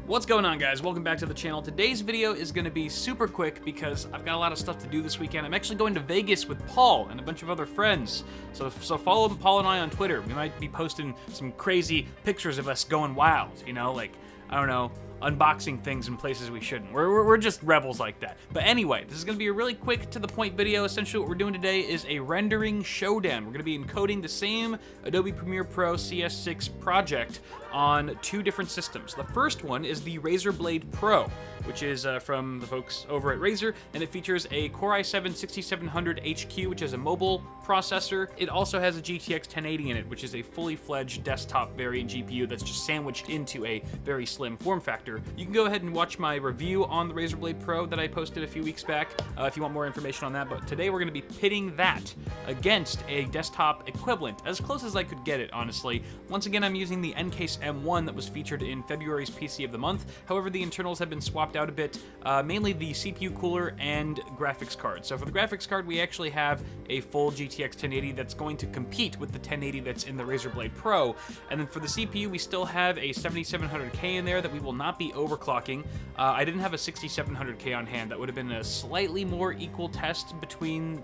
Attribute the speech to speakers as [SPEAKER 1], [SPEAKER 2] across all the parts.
[SPEAKER 1] What's going on, guys? Welcome back to the channel. Today's video is going to be super quick because I've got a lot of stuff to do this weekend. I'm actually going to Vegas with Paul and a bunch of other friends. So follow Paul and I on Twitter. We might be posting some crazy pictures of us going wild, you know, like, I don't know, unboxing things in places we shouldn't. We're just rebels like that. But anyway, this is going to be a really quick to the point video. Essentially what we're doing today is a rendering showdown. We're going to be encoding the same Adobe Premiere Pro CS6 project on two different systems. The first one is the Razer Blade Pro, which is from the folks over at Razer, and it features a Core i7-6700 HQ, which is a mobile processor. It also has a GTX 1080 in it, which is a fully fledged desktop variant GPU that's just sandwiched into a very slim form factor. You can go ahead and watch my review on the Razer Blade Pro that I posted a few weeks back if you want more information on that, but today we're going to be pitting that against a desktop equivalent, as close as I could get it, honestly. Once again, I'm using the Ncase M1 that was featured in February's PC of the Month. However, the internals have been swapped out a bit, mainly the CPU cooler and graphics card. So for the graphics card, we actually have a full GTX 1080 that's going to compete with the 1080 that's in the Razer Blade Pro. And then for the CPU, we still have a 7700K in there that we will not be overclocking. I didn't have a 6700K on hand. That would have been a slightly more equal test between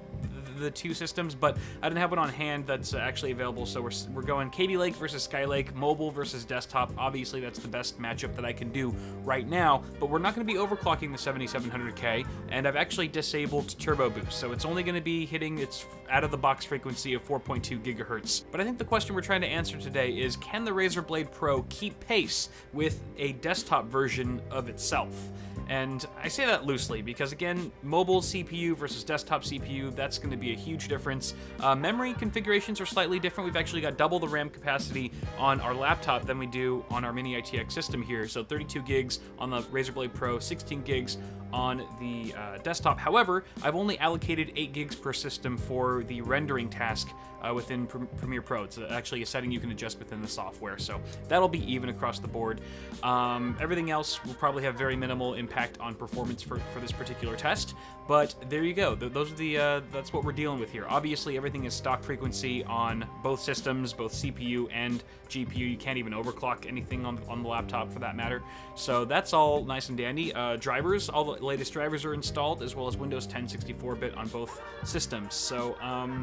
[SPEAKER 1] the two systems, but I didn't have it on hand that's actually available, so we're going Kaby Lake versus Skylake, mobile versus desktop. Obviously, that's the best matchup that I can do right now, but we're not going to be overclocking the 7700K, and I've actually disabled Turbo Boost, so it's only going to be hitting its out-of-the-box frequency of 4.2 gigahertz. But I think the question we're trying to answer today is, can the Razer Blade Pro keep pace with a desktop version of itself? And I say that loosely because, again, mobile CPU versus desktop CPU, that's going to be a huge difference. Memory configurations are slightly different. We've actually got double the RAM capacity on our laptop than we do on our Mini ITX system here. So 32 gigs on the Razer Blade Pro, 16 gigs on the desktop. However, I've only allocated 8 gigs per system for the rendering task within Premiere Pro. It's actually a setting you can adjust within the software, so that'll be even across the board. Everything else will probably have very minimal impact on performance for this particular test, but there you go. Those are that's what we're dealing with here. Obviously, everything is stock frequency on both systems, both CPU and GPU. You can't even overclock anything on the laptop for that matter. So that's all nice and dandy. Drivers, all the latest drivers are installed, as well as Windows 10 64-bit on both systems. So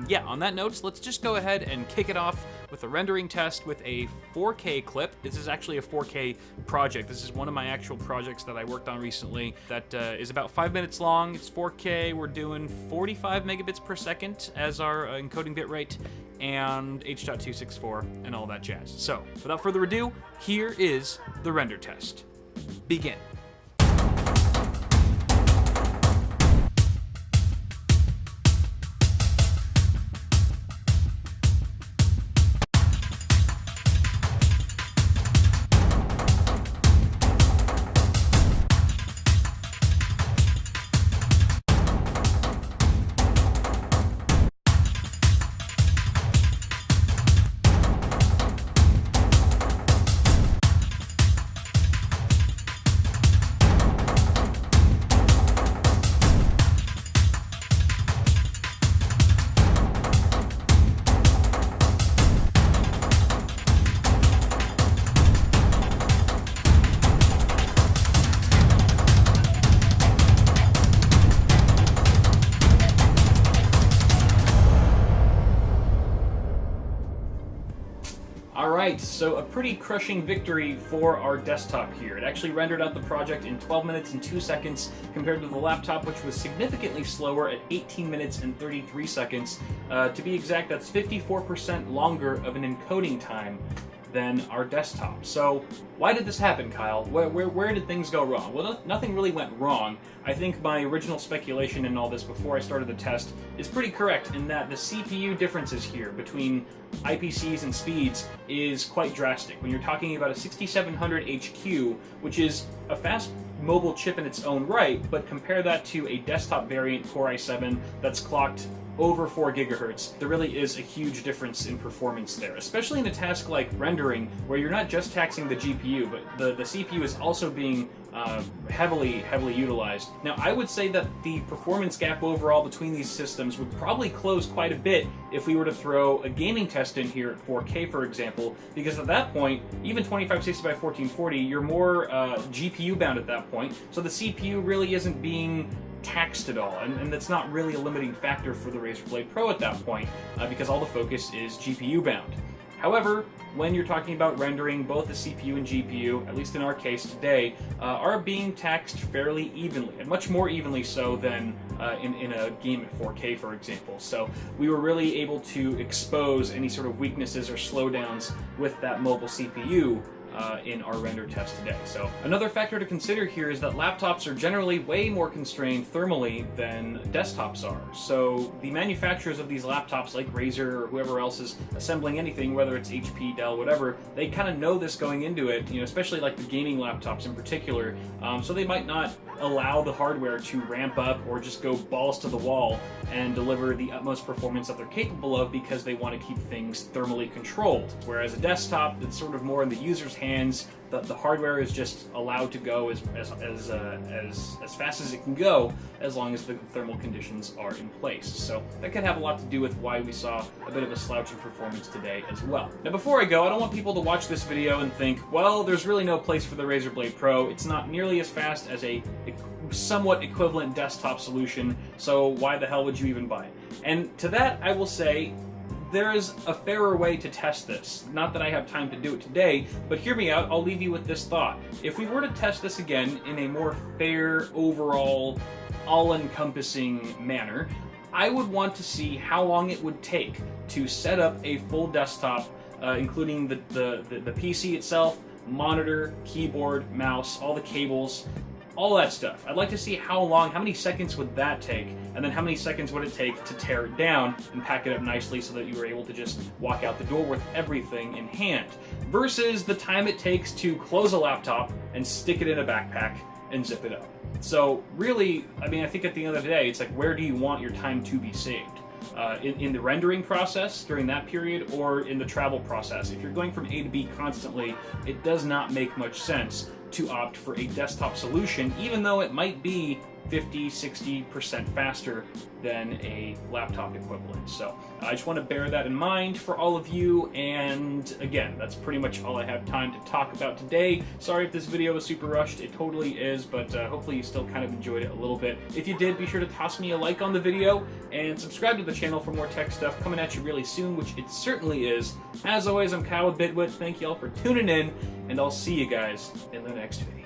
[SPEAKER 1] yeah, on that note, let's just go ahead and kick it off with a rendering test with a 4K clip. This is actually a 4K project. This is one of my actual projects that I worked on recently that is about 5 minutes long. It's 4K. We're doing 45 megabits per second as our encoding bitrate, and H.264 and all that jazz. So, without further ado, here is the render test. Begin. Alright, so a pretty crushing victory for our desktop here. It actually rendered out the project in 12 minutes and 2 seconds compared to the laptop, which was significantly slower at 18 minutes and 33 seconds. To be exact, that's 54% longer of an encoding time than our desktop. So why did this happen, Kyle? Where did things go wrong? Well, nothing really went wrong. I think my original speculation in all this before I started the test is pretty correct in that the CPU differences here between IPCs and speeds is quite drastic. When you're talking about a 6700 HQ, which is a fast mobile chip in its own right, but compare that to a desktop variant Core i7 that's clocked over 4 gigahertz, there really is a huge difference in performance there, especially in a task like rendering, where you're not just taxing the GPU, but the CPU is also being heavily utilized. Now, I would say that the performance gap overall between these systems would probably close quite a bit if we were to throw a gaming test in here at 4K, for example, because at that point, even 2560 by 1440, you're more GPU bound at that point, so the CPU really isn't being taxed at all, and that's not really a limiting factor for the Razer Blade Pro at that point, because all the focus is GPU bound. However, when you're talking about rendering, both the CPU and GPU, at least in our case today, are being taxed fairly evenly, and much more evenly so than in a game at 4K, for example. So we were really able to expose any sort of weaknesses or slowdowns with that mobile CPU in our render test today. So another factor to consider here is that laptops are generally way more constrained thermally than desktops are. So the manufacturers of these laptops, like Razer or whoever else is assembling anything, whether it's HP, Dell, whatever, they kind of know this going into it, you know, especially like the gaming laptops in particular. So they might not allow the hardware to ramp up or just go balls to the wall and deliver the utmost performance that they're capable of, because they want to keep things thermally controlled. Whereas a desktop, it's sort of more in the user's hands. The hardware is just allowed to go as fast as it can go, as long as the thermal conditions are in place. So that could have a lot to do with why we saw a bit of a slouch in performance today as well. Now, before I go, I don't want people to watch this video and think, well, there's really no place for the Razer Blade Pro. It's not nearly as fast as a somewhat equivalent desktop solution, so why the hell would you even buy it? And to that, I will say, there is a fairer way to test this. Not that I have time to do it today, but hear me out, I'll leave you with this thought. If we were to test this again in a more fair, overall, all-encompassing manner, I would want to see how long it would take to set up a full desktop, including the PC itself, monitor, keyboard, mouse, all the cables, all that stuff. I'd like to see how many seconds would that take, and then how many seconds would it take to tear it down and pack it up nicely so that you were able to just walk out the door with everything in hand, versus the time it takes to close a laptop and stick it in a backpack and zip it up. So really, I mean, I think at the end of the day, it's like, where do you want your time to be saved? In the rendering process during that period, or in the travel process? If you're going from A to B constantly, it does not make much sense to opt for a desktop solution, even though it might be 50-60% faster than a laptop equivalent. So I just want to bear that in mind for all of you, and again, that's pretty much all I have time to talk about today. Sorry if this video was super rushed, it totally is, but hopefully you still kind of enjoyed it a little bit. If you did, be sure to toss me a like on the video, and subscribe to the channel for more tech stuff coming at you really soon, which it certainly is. As always, I'm Kyle with Bitwit, thank you all for tuning in, and I'll see you guys in the next video.